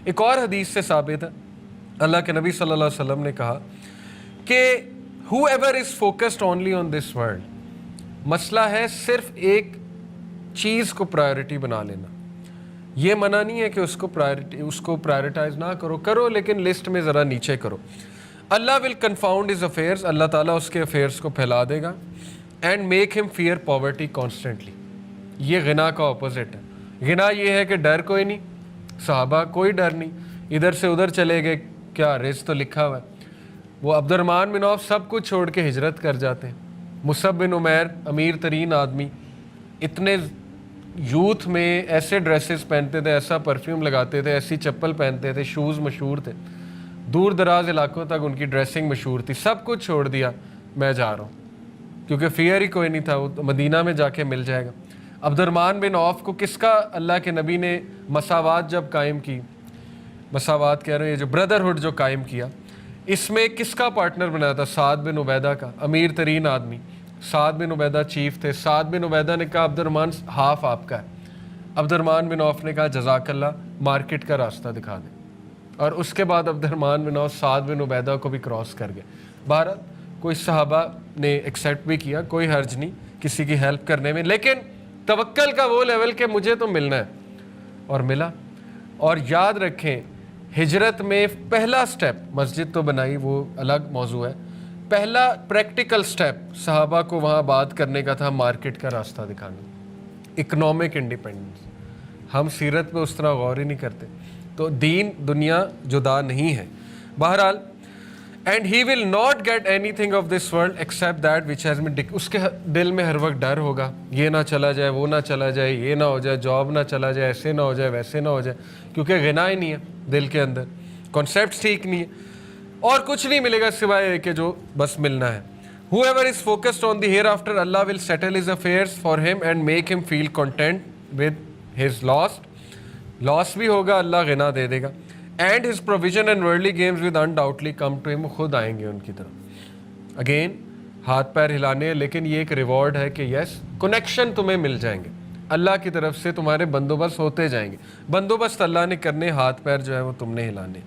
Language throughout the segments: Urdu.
ایک اور حدیث سے ثابت ہے، اللہ کے نبی صلی اللہ علیہ وسلم نے کہا کہ whoever is focused only on this world، مسئلہ ہے صرف ایک چیز کو پرائرٹی بنا لینا. یہ منع نہیں ہے کہ اس کو پرائرٹائز نہ کرو لیکن لسٹ میں ذرا نیچے کرو. اللہ ول کنفاؤنڈ ہز افیئرس، اللہ تعالیٰ اس کے افیئرس کو پھیلا دے گا. اینڈ میک ہم فیئر پاورٹی کانسٹنٹلی. یہ غنا کا اپوزٹ ہے. غنا یہ ہے کہ ڈر کوئی نہیں، صحابہ کوئی ڈر نہیں، ادھر سے ادھر چلے گئے، کیا رزق تو لکھا ہوا ہے. وہ عبد الرحمن بن عوف سب کچھ چھوڑ کے ہجرت کر جاتے ہیں. مصعب بن عمیر امیر ترین آدمی، اتنے یوتھ میں ایسے ڈریسز پہنتے تھے، ایسا پرفیوم لگاتے تھے، ایسی چپل پہنتے تھے، شوز مشہور تھے، دور دراز علاقوں تک ان کی ڈریسنگ مشہور تھی. سب کچھ چھوڑ دیا، میں جا رہا ہوں، کیونکہ فیئر ہی کوئی نہیں تھا، وہ مدینہ میں جا کے مل جائے گا. عبد الرحمن بن عوف کو کس کا اللہ کے نبی نے مساوات جب قائم کی، مساوات کہہ رہے ہیں، یہ جو بردرہڈ جو قائم کیا، اس میں کس کا پارٹنر بنایا تھا؟ سعد بن عبیدہ کا، امیر ترین آدمی. سعد بن عبیدہ چیف تھے. سعد بن عبیدہ نے کہا عبد الرحمن ہاف آپ کا ہے. عبد الرحمن بن عوف نے کہا جزاک اللہ، مارکیٹ کا راستہ دکھا دیں. اور اس کے بعد عبد الرحمن بن عوف سعد بن عبیدہ کو بھی کراس کر گئے. بہرحال کوئی صحابہ نے ایکسیپٹ بھی کیا، کوئی حرج نہیں کسی کی ہیلپ کرنے میں، لیکن توکل کا وہ لیول کہ مجھے تو ملنا ہے، اور ملا. اور یاد رکھیں ہجرت میں پہلا سٹیپ، مسجد تو بنائی وہ الگ موضوع ہے، پہلا پریکٹیکل سٹیپ صحابہ کو وہاں بات کرنے کا تھا مارکیٹ کا راستہ دکھانا، اکنامک انڈیپینڈنس. ہم سیرت پہ اس طرح غور ہی نہیں کرتے. تو دین دنیا جدا نہیں ہے. بہرحال and he will not get anything of this world except that which has been. اس کے دل میں ہر وقت ڈر ہوگا، یہ نہ چلا جائے، وہ نہ چلا جائے، یہ نہ ہو جائے، جاب نہ چلا جائے، ایسے نہ ہو جائے، ویسے نہ ہو جائے، کیونکہ غنا ہی نہیں ہے دل کے اندر، کانسیپٹس ٹھیک نہیں ہے، اور کچھ نہیں ملے گا سوائے کہ جو بس ملنا ہے. Whoever is focused on the hereafter, Allah will settle his affairs for him and make him feel content with his loss. Loss بھی ہوگا، اللہ غنا دے دے گا. And his provision and worldly gains will undoubtedly come to him. خود آئیں گے ان کی طرف. Again ہاتھ پیر ہلانے، لیکن یہ ایک ریوارڈ ہے کہ یس کنیکشن تمہیں مل جائیں گے، اللہ کی طرف سے تمہارے بندوبست ہوتے جائیں گے. بندوبست اللہ نے کرنے، ہاتھ پیر جو ہے وہ تم نے ہلانے.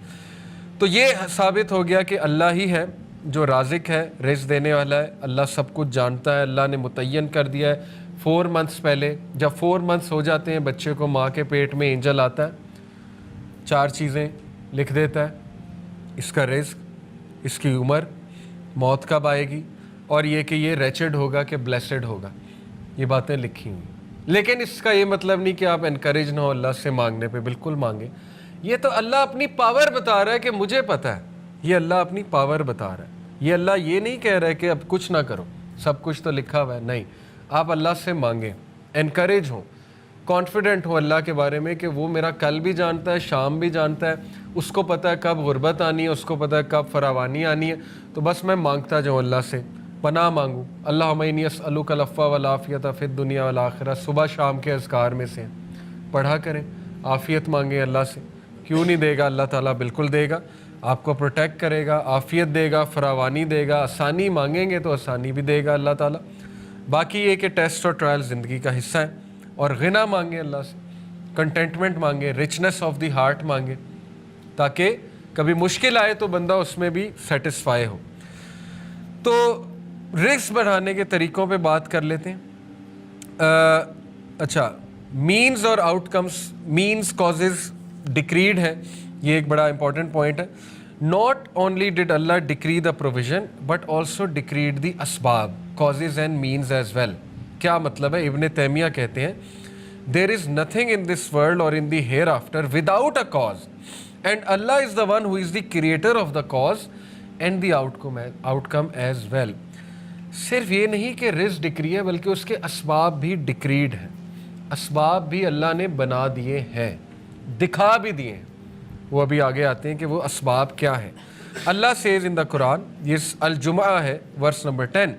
تو یہ ثابت ہو گیا کہ اللہ ہی ہے جو رازق ہے، رزق دینے والا ہے. اللہ سب کچھ جانتا ہے. اللہ نے متعین کر دیا ہے 4 months پہلے، جب 4 months ہو جاتے ہیں بچے کو ماں کے پیٹ میں اینجل آتا ہے، 4 چیزیں لکھ دیتا ہے، اس کا رزق، اس کی عمر، موت کب آئے گی، اور یہ کہ یہ ریچڈ ہوگا کہ بلیسڈ ہوگا. یہ باتیں لکھی ہوئی. لیکن اس کا یہ مطلب نہیں کہ آپ انکریج نہ ہو اللہ سے مانگنے پہ، بالکل مانگیں. یہ تو اللہ اپنی پاور بتا رہا ہے کہ مجھے پتہ ہے. یہ اللہ اپنی پاور بتا رہا ہے. یہ اللہ یہ نہیں کہہ رہا ہے کہ اب کچھ نہ کرو، سب کچھ تو لکھا ہوا ہے. نہیں، آپ اللہ سے مانگیں، انکریج ہوں، کانفیڈنٹ ہوں اللہ کے بارے میں کہ وہ میرا کل بھی جانتا ہے، شام بھی جانتا ہے، اس کو پتہ ہے کب غربت آنی ہے، اس کو پتہ ہے کب فراوانی آنی ہے. تو بس میں مانگتا جاؤں اللّہ سے، پناہ مانگوں. اللہم انی اسألک العفو والعافیۃ فی الدنیا والآخرہ، صبح شام کے اذکار میں سے پڑھا کریں. عافیت مانگیں اللہ سے. کیوں نہیں دے گا اللہ تعالیٰ؟ بالکل دے گا. آپ کو پروٹیکٹ کرے گا، عافیت دے گا، فراوانی دے گا. آسانی مانگیں گے تو آسانی بھی دے گا اللہ تعالیٰ. باقی یہ کہ ٹیسٹ اور ٹرائل زندگی کا حصہ ہے. اور غنا مانگیں اللہ سے، کنٹینٹمنٹ مانگیں، رچنس آف دی ہارٹ مانگیں، تاکہ کبھی مشکل آئے تو بندہ اس میں بھی سیٹسفائی ہو. تو رزق بڑھانے کے طریقوں پہ بات کر لیتے ہیں. اچھا، مینز اور outcomes, means causes decreed ہے، یہ ایک بڑا امپورٹنٹ پوائنٹ ہے. Not only did Allah decree the provision but also decreed the اسباب، causes and means as well. کیا مطلب ہے؟ ابن تیمیہ کہتے ہیں دیر is nothing in this world or in the hereafter without a cause and Allah is the one who is the creator of the cause and the outcome as well. صرف یہ نہیں کہ رزق ڈکری ہے بلکہ اس کے اسباب بھی ڈکریڈ ہیں. اسباب بھی اللہ نے بنا دیے ہیں، دکھا بھی دیے ہیں. وہ ابھی آگے آتے ہیں کہ وہ اسباب کیا ہیں. اللہ سیز ان دا قرآن، یہ الجمعہ ہے ورس نمبر 10،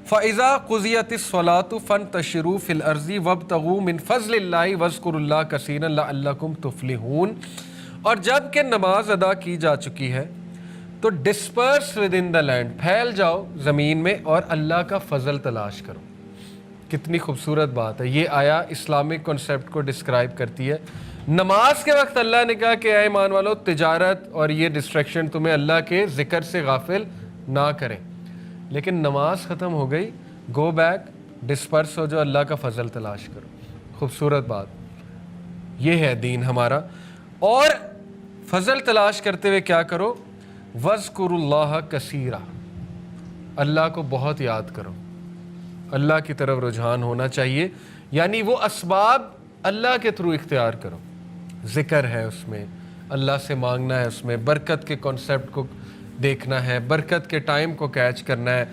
فَإِذَا قُضِيَتِ الصَّلَاةُ فَانتَشِرُوا فِي الْأَرْضِ وَابْتَغُوا مِنْ فَضْلِ اللَّهِ وَاذْكُرُوا اللَّهَ كَثِيرًا لَعَلَّكُمْ تُفْلِحُونَ. اور جب کہ نماز ادا کی جا چکی ہے تو disperse within the land, پھیل جاؤ زمین میں اور اللہ کا فضل تلاش کرو. کتنی خوبصورت بات ہے. یہ آیا اسلامک کنسیپٹ کو ڈسکرائب کرتی ہے. نماز کے وقت اللہ نے کہا کہ اے ایمان والو تجارت اور یہ ڈسٹریکشن تمہیں اللہ کے ذکر سے غافل نہ کریں. لیکن نماز ختم ہو گئی, گو بیک, ڈسپرس ہو جو, اللہ کا فضل تلاش کرو. خوبصورت بات, یہ ہے دین ہمارا. اور فضل تلاش کرتے ہوئے کیا کرو, وَاذْكُرُوا اللَّهَ كَثِيرًا, اللہ کو بہت یاد کرو. اللہ کی طرف رجحان ہونا چاہیے, یعنی وہ اسباب اللہ کے تھرو اختیار کرو. ذکر ہے اس میں, اللہ سے مانگنا ہے اس میں, برکت کے کانسیپٹ کو دیکھنا ہے, برکت کے ٹائم کو کیچ کرنا ہے,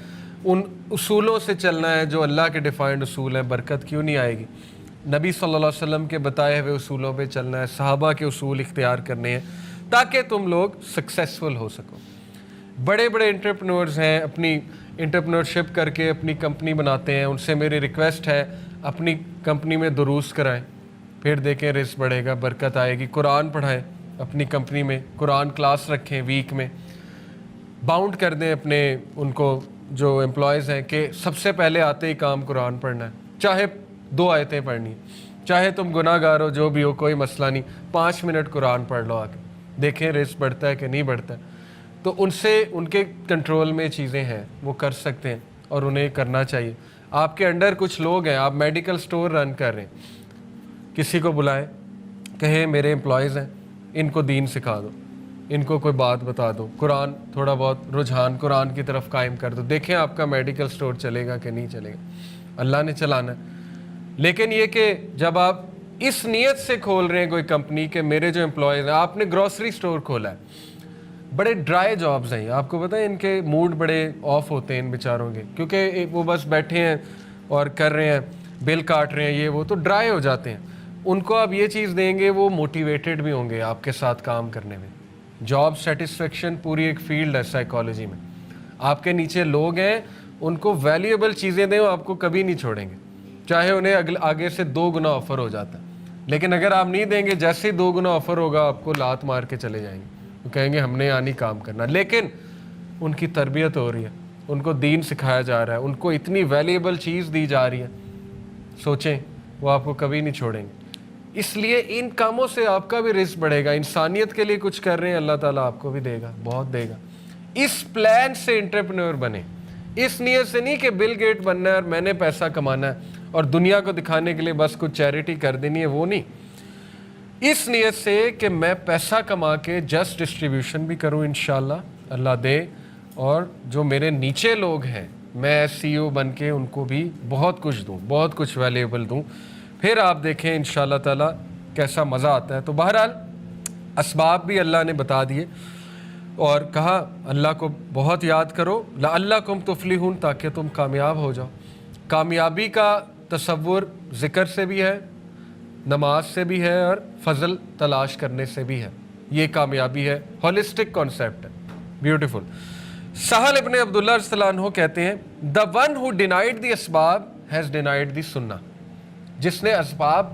ان اصولوں سے چلنا ہے جو اللہ کے ڈیفائنڈ اصول ہیں. برکت کیوں نہیں آئے گی؟ نبی صلی اللہ علیہ وسلم کے بتائے ہوئے اصولوں پہ چلنا ہے, صحابہ کے اصول اختیار کرنے ہیں تاکہ تم لوگ سکسیسفل ہو سکو. بڑے بڑے انٹرپرینورز ہیں, اپنی انٹرپرینورشپ کر کے اپنی کمپنی بناتے ہیں. ان سے میری ریکویسٹ ہے اپنی کمپنی میں دروس کرائیں, پھر دیکھیں رزق بڑھے گا, برکت آئے گی. قرآن پڑھائیں اپنی کمپنی میں, قرآن کلاس رکھیں ویک میں. باؤنڈ کر دیں اپنے ان کو جو امپلائیز ہیں کہ سب سے پہلے آتے ہی کام قرآن پڑھنا ہے, چاہے 2 آیتیں پڑھنی, چاہے تم گناہ گار ہو جو بھی ہو, کوئی مسئلہ نہیں, 5 منٹ قرآن پڑھ لو آ کے, دیکھیں رزق بڑھتا ہے کہ نہیں بڑھتا ہے. تو ان سے ان کے کنٹرول میں چیزیں ہیں, وہ کر سکتے ہیں اور انہیں کرنا چاہیے. آپ کے انڈر کچھ لوگ ہیں, آپ میڈیکل سٹور رن کر رہے ہیں, کسی کو بلائیں, کہیں میرے امپلائیز ہیں, ان کو دین سکھا دو, ان کو کوئی بات بتا دو, قرآن تھوڑا بہت رجحان قرآن کی طرف قائم کر دو, دیکھیں آپ کا میڈیکل سٹور چلے گا کہ نہیں چلے گا. اللہ نے چلانا ہے. لیکن یہ کہ جب آپ اس نیت سے کھول رہے ہیں کوئی کمپنی کہ میرے جو امپلائیز ہیں, آپ نے گروسری سٹور کھولا ہے, بڑے ڈرائی جابز ہیں, آپ کو پتہ ہے ان کے موڈ بڑے آف ہوتے ہیں ان بیچاروں کے, کیونکہ وہ بس بیٹھے ہیں اور کر رہے ہیں, بل کاٹ رہے ہیں, یہ وہ, تو ڈرائی ہو جاتے ہیں. ان کو آپ یہ چیز دیں گے, وہ موٹیویٹڈ بھی ہوں گے آپ کے ساتھ کام کرنے میں. جاب سیٹسفیکشن پوری ایک فیلڈ ہے سائیکالوجی میں. آپ کے نیچے لوگ ہیں, ان کو ویلیوبل چیزیں دیں, وہ آپ کو کبھی نہیں چھوڑیں گے, چاہے انہیں آگے سے 2 گنا آفر ہو جاتا ہے. لیکن اگر آپ نہیں دیں گے, جیسے ہی 2 گنا آفر ہوگا آپ کو لات مار کے چلے جائیں گے, وہ کہیں گے ہم نے یہاں نہیں کام کرنا. لیکن ان کی تربیت ہو رہی ہے, ان کو دین سکھایا جا رہا ہے, ان کو اتنی ویلیوبل چیز دی جا رہی ہے, سوچیں وہ آپ کو کبھی نہیں چھوڑیں گے. اس لیے ان کاموں سے آپ کا بھی رزق بڑھے گا. انسانیت کے لیے کچھ کر رہے ہیں, اللہ تعالیٰ آپ کو بھی دے گا, بہت دے گا. اس پلان سے انٹرپرینور بنے, اس نیت سے نہیں کہ بل گیٹ بننا ہے اور میں نے پیسہ کمانا ہے اور دنیا کو دکھانے کے لیے بس کچھ چیریٹی کر دینی ہے, وہ نہیں. اس نیت سے کہ میں پیسہ کما کے جسٹ ڈسٹریبیوشن بھی کروں انشاءاللہ, اللہ دے, اور جو میرے نیچے لوگ ہیں میں سی او بن کے ان کو بھی بہت کچھ دوں, بہت کچھ ویلیبل دوں. پھر آپ دیکھیں انشاءاللہ تعالیٰ کیسا مزہ آتا ہے. تو بہرحال اسباب بھی اللہ نے بتا دیے اور کہا اللہ کو بہت یاد کرو, لعلکم تفلحون, تاکہ تم کامیاب ہو جاؤ. کامیابی کا تصور ذکر سے بھی ہے, نماز سے بھی ہے, اور فضل تلاش کرنے سے بھی ہے. یہ کامیابی ہے, ہولسٹک کانسیپٹ ہے, بیوٹیفل. سہل ابن عبداللہ رضی اللہ عنہ کہتے ہیں, the one who denied the اسباب has denied the سنہ. جس نے اسباب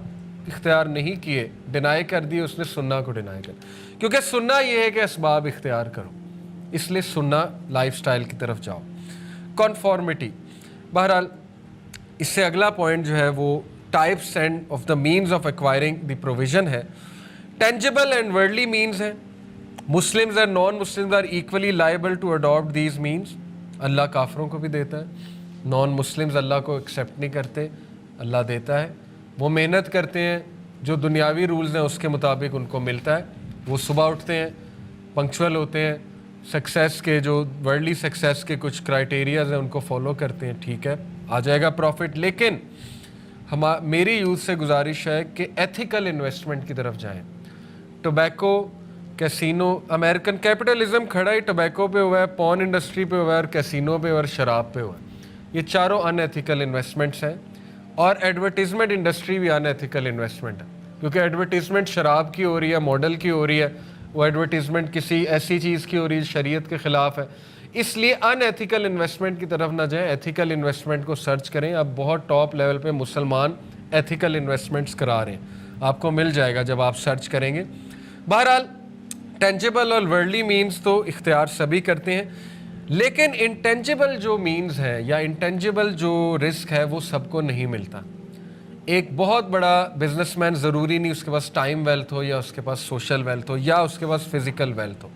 اختیار نہیں کیے, ڈینائی کر دی, اس نے سنہ کو ڈینائی کر. کیونکہ سنہ یہ ہے کہ اسباب اختیار کرو, اس لیے سنہ لائف سٹائل کی طرف جاؤ. کنفارمٹی. بہرحال اس سے اگلا پوائنٹ جو ہے وہ types and of the means of acquiring the provision ہے. ٹینجیبل اینڈ ورلڈلی مینز ہیں. Muslims and non Muslims are equally liable to adapt these means. Allah کافروں کو بھی دیتا ہے, نان مسلمز اللہ کو ایکسیپٹ نہیں کرتے, اللہ دیتا ہے. وہ محنت کرتے ہیں, جو دنیاوی رولز ہیں اس کے مطابق ان کو ملتا ہے. وہ صبح اٹھتے ہیں, پنکچوئل ہوتے ہیں, سکسیس کے جو ورلڈلی سکسیس کے کچھ کرائٹیریاز ہیں ان کو فالو کرتے ہیں, ٹھیک ہے, آ جائے گا پروفٹ. لیکن میری یوتھ سے گزارش ہے کہ ایتھیکل انویسٹمنٹ کی طرف جائیں. ٹوبیکو, کیسینو, امریکن کیپٹلزم کھڑا ہی ٹوبیکو پہ ہوا ہے, پون انڈسٹری پہ ہوا ہے, اور کیسینو پہ اور شراب پہ ہوا ہے. یہ چاروں ان ایتھیکل انویسٹمنٹس ہیں. اور ایڈورٹیزمنٹ انڈسٹری بھی ان ایتھیکل انویسٹمنٹ ہے, کیونکہ ایڈورٹیزمنٹ شراب کی ہو رہی ہے, ماڈل کی ہو رہی ہے, وہ ایڈورٹیزمنٹ کسی ایسی چیز کی ہو رہی ہے شریعت کے خلاف ہے. اس لیے ان ایتھیکل انویسٹمنٹ کی طرف نہ جائیں, ایتھیکل انویسٹمنٹ کو سرچ کریں. اب بہت ٹاپ لیول پہ مسلمان ایتھیکل انویسٹمنٹس کرا رہے ہیں, آپ کو مل جائے گا جب آپ سرچ کریں گے. بہرحال ٹینجیبل اور ورلڈلی مینز تو اختیار سبھی کرتے ہیں, لیکن انٹینجیبل جو مینز ہے یا انٹینجیبل جو رزق ہے وہ سب کو نہیں ملتا. ایک بہت بڑا بزنس مین ضروری نہیں اس کے پاس ٹائم ویلتھ ہو یا اس کے پاس سوشل ویلتھ ہو یا اس کے پاس فزیکل ویلتھ ہو.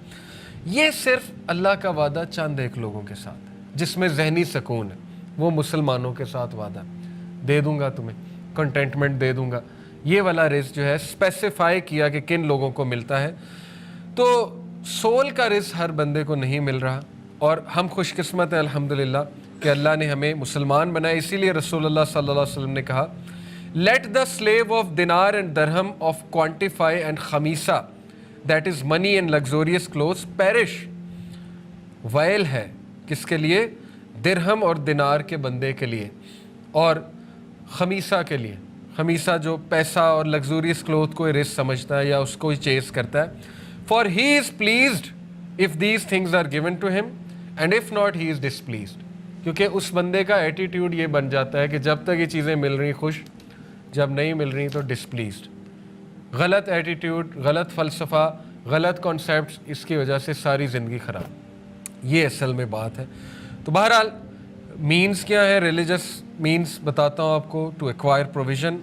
یہ صرف اللہ کا وعدہ چند ایک لوگوں کے ساتھ ہے جس میں ذہنی سکون ہے. وہ مسلمانوں کے ساتھ وعدہ ہے، دے دوں گا تمہیں، کنٹینٹمنٹ دے دوں گا. یہ والا رزق جو ہے اسپیسیفائی کیا کہ کن لوگوں کو ملتا ہے. تو سول کا رزق ہر بندے کو نہیں مل رہا، اور ہم خوش قسمت ہیں الحمدللہ کہ اللہ نے ہمیں مسلمان بنائے. اسی لیے رسول اللہ صلی اللہ علیہ وسلم نے کہا let the slave of dinar and dirham of quantify and خمیسہ that is money and luxurious clothes perish. Well ہے کس کے لیے؟ درہم اور دینار کے بندے کے لیے، اور خمیسہ کے لیے. خمیسہ جو پیسہ اور لگزوریس کلوتھ کو رزق سمجھتا ہے یا اس کو چیز کرتا ہے. For he is pleased if these things are given to him and if not he is displeased. کیونکہ اس بندے کا ایٹیٹیوڈ یہ بن جاتا ہے کہ جب تک یہ چیزیں مل رہی خوش، جب نہیں مل رہی تو ڈسپلیزڈ. غلط ایٹیٹیوڈ، غلط فلسفہ، غلط کانسیپٹس، اس کی وجہ سے ساری زندگی خراب. یہ اصل میں بات ہے. تو بہرحال مینس کیا ہے؟ ریلیجس مینس بتاتا ہوں آپ کو، ٹو ایکوائر پروویژن.